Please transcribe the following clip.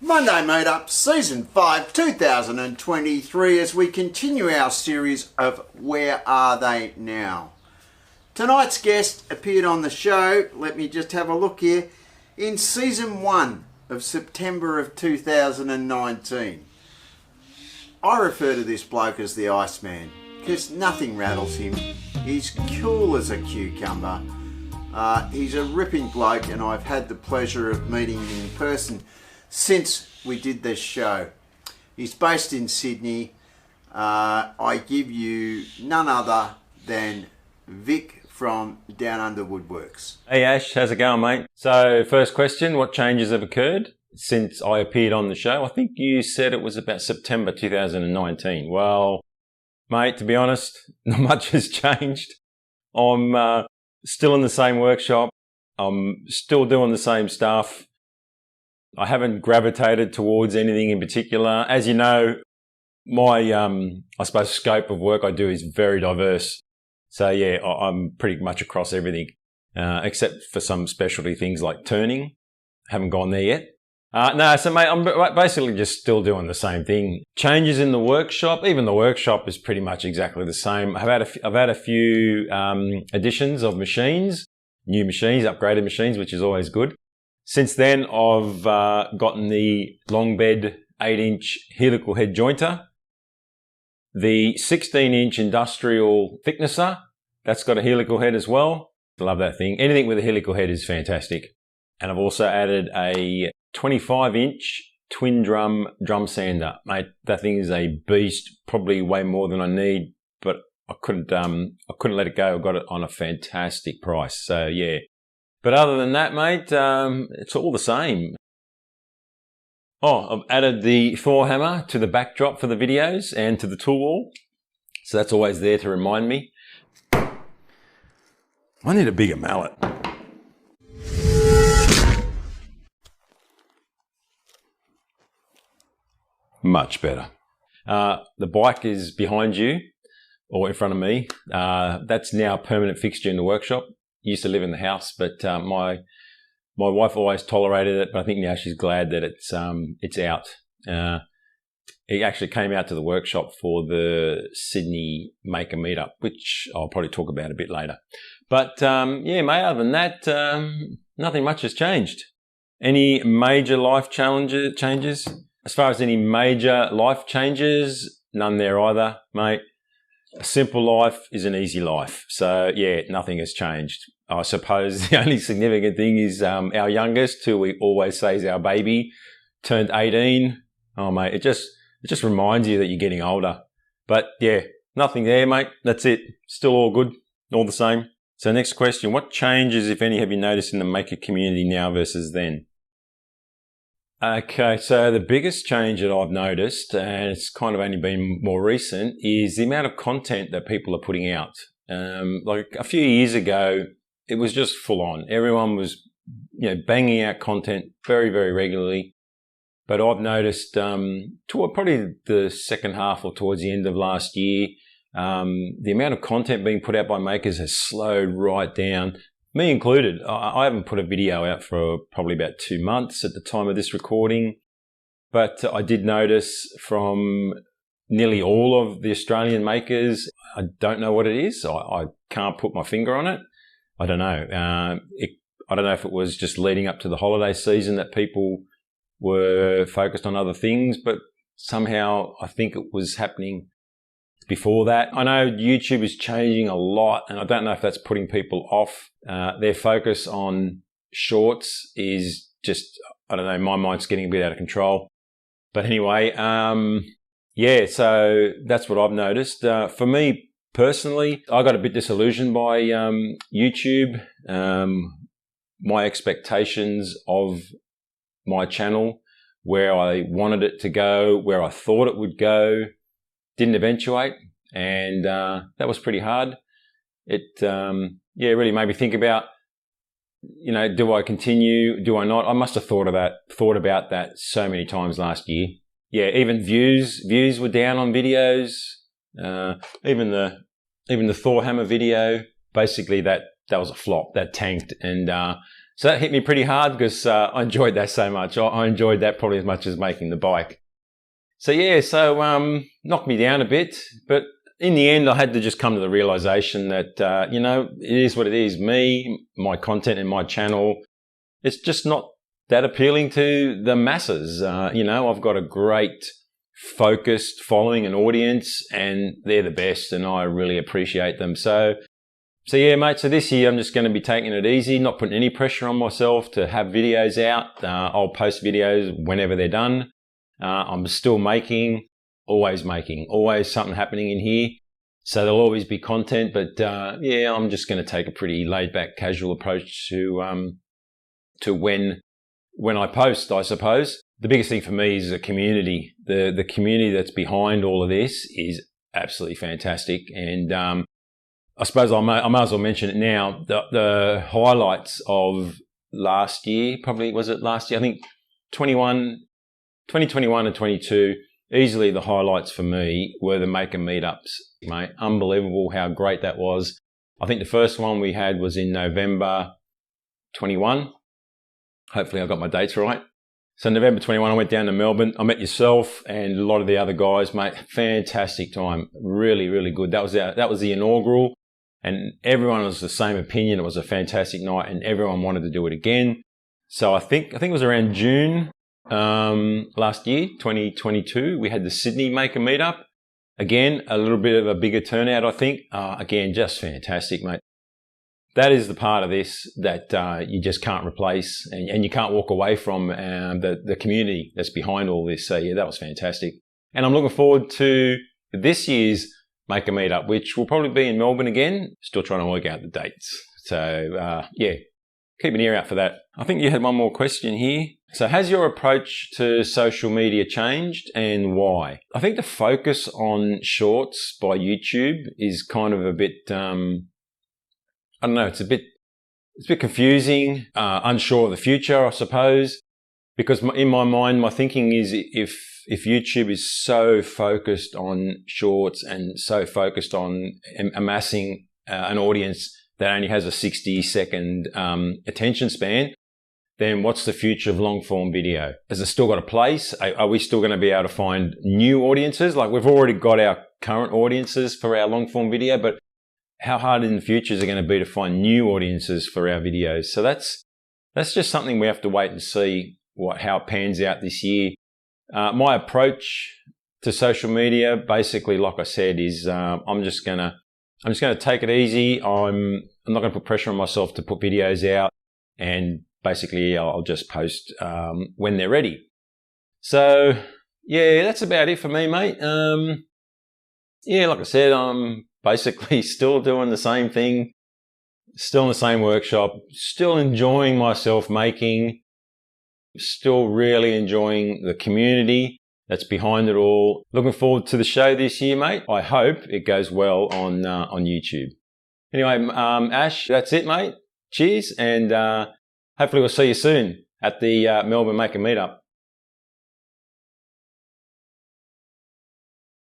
Monday Meetup Season 5 2023 as we continue our series of Where Are They Now? Tonight's guest appeared on the show, let me just have a look here, in Season 1 of September of 2019. I refer to this bloke as the Iceman because nothing rattles him. He's cool as a cucumber. He's a ripping bloke and I've had the pleasure of meeting him in person since we did this show. He's based in Sydney. I give you none other than Vic from DownunderWoodworks. Hey Ash, how's it going, mate? So first question, what changes have occurred since I appeared on the show? I think you said it was about September 2019. Well, mate, to be honest, not much has changed. I'm still in the same workshop. I'm still doing the same stuff. I haven't gravitated towards anything in particular. As you know, my, I suppose, scope of work I do is very diverse. So yeah, I'm pretty much across everything, except for some specialty things like turning. Haven't gone there yet. No, so mate, I'm basically just still doing the same thing. Changes in the workshop, even the workshop is pretty much exactly the same. I've had a few additions of machines, new machines, upgraded machines, which is always good. Since then, I've gotten the long bed 8-inch helical head jointer, the 16-inch industrial thicknesser. That's got a helical head as well. I love that thing. Anything with a helical head is fantastic. And I've also added a 25-inch twin drum sander. Mate, that thing is a beast, probably way more than I need, but I couldn't let it go. I got it on a fantastic price. So yeah. But other than that, mate, it's all the same. Oh, I've added the Thor hammer to the backdrop for the videos and to the tool wall. So that's always there to remind me. I need a bigger mallet. Much better. The bike is behind you or in front of me. That's now a permanent fixture in the workshop. Used to live in the house, but my wife always tolerated it. But I think now she's glad that it's out. It actually came out to the workshop for the Sydney Maker Meetup, which I'll probably talk about a bit later. But yeah, mate. Other than that, nothing much has changed. Any major life changes? As far as any major life changes, none there either, mate. A simple life is an easy life. So yeah, nothing has changed. I suppose the only significant thing is our youngest, who we always say is our baby, turned 18. Oh mate, it just reminds you that you're getting older. But yeah, nothing there, mate. That's it. Still all good, all the same. So next question, what changes, if any, have you noticed in the maker community now versus then? Okay, so the biggest change that I've noticed, and it's kind of only been more recent, is the amount of content that people are putting out. Like a few years ago, it was just full on. Everyone was, banging out content very, very regularly. But I've noticed toward probably the second half or towards the end of last year, the amount of content being put out by makers has slowed right down. Me included. I haven't put a video out for probably about 2 months at the time of this recording, but I did notice from nearly all of the Australian makers, I don't know what it is. I can't put my finger on it. I don't know. I don't know if it was just leading up to the holiday season that people were focused on other things, but somehow I think it was happening before that. I know YouTube is changing a lot, and I don't know if that's putting people off. Their focus on shorts is just, I don't know, my mind's getting a bit out of control. But anyway, yeah, so that's what I've noticed. For me personally, I got a bit disillusioned by YouTube. My expectations of my channel, where I wanted it to go, where I thought it would go, didn't eventuate, and that was pretty hard. It really made me think about, do I continue? Do I not? I must have thought about that so many times last year. Yeah, even views were down on videos. Even the Thor hammer video, basically that was a flop. That tanked, and So that hit me pretty hard because I enjoyed that so much. I enjoyed that probably as much as making the bike. So knocked me down a bit, but in the end, I had to just come to the realization that, it is what it is. Me, my content and my channel, it's just not that appealing to the masses. I've got a great focused following and audience, and they're the best, and I really appreciate them. So yeah, mate, so this year I'm just going to be taking it easy, not putting any pressure on myself to have videos out. I'll post videos whenever they're done. I'm still making, always something happening in here. So there'll always be content, but I'm just going to take a pretty laid back, casual approach to when I post, I suppose. The biggest thing for me is the community. The community that's behind all of this is absolutely fantastic. And I suppose I might as well mention it now. The highlights of last year, probably was it last year? I think 2021 and 22, easily the highlights for me were the Maker Meetups, mate. Unbelievable how great that was. I think the first one we had was in November 21. Hopefully I got my dates right. So November 21, I went down to Melbourne. I met yourself and a lot of the other guys, mate. Fantastic time. Really, really good. That was the inaugural, and everyone was the same opinion. It was a fantastic night and everyone wanted to do it again. So I think it was around June last year, 2022, we had the Sydney Maker Meetup. Again, a little bit of a bigger turnout, I think. Again, just fantastic, mate. That is the part of this that you just can't replace, and you can't walk away from the community that's behind all this. So yeah, that was fantastic. And I'm looking forward to this year's Maker Meetup, which will probably be in Melbourne again. Still trying to work out the dates. So keep an ear out for that. I think you had one more question here. So has your approach to social media changed, and why? I think the focus on shorts by YouTube is kind of a bit, I don't know, it's a bit confusing, unsure of the future, I suppose, because in my mind, my thinking is if YouTube is so focused on shorts and so focused on amassing an audience that only has a 60-second attention span, then what's the future of long-form video? Has it still got a place? Are we still going to be able to find new audiences? Like, we've already got our current audiences for our long-form video, but how hard in the future is it going to be to find new audiences for our videos? So that's just something we have to wait and see how it pans out this year. My approach to social media, basically, like I said, is I'm just going to take it easy. I'm not going to put pressure on myself to put videos out, and basically I'll just post when they're ready. So yeah, that's about it for me, mate. Like I said, I'm basically still doing the same thing, still in the same workshop, still enjoying myself making, still really enjoying the community that's behind it all. Looking forward to the show this year, mate. I hope it goes well on YouTube. Anyway, Ash, that's it, mate. Cheers, and hopefully we'll see you soon at the Melbourne Maker Meetup.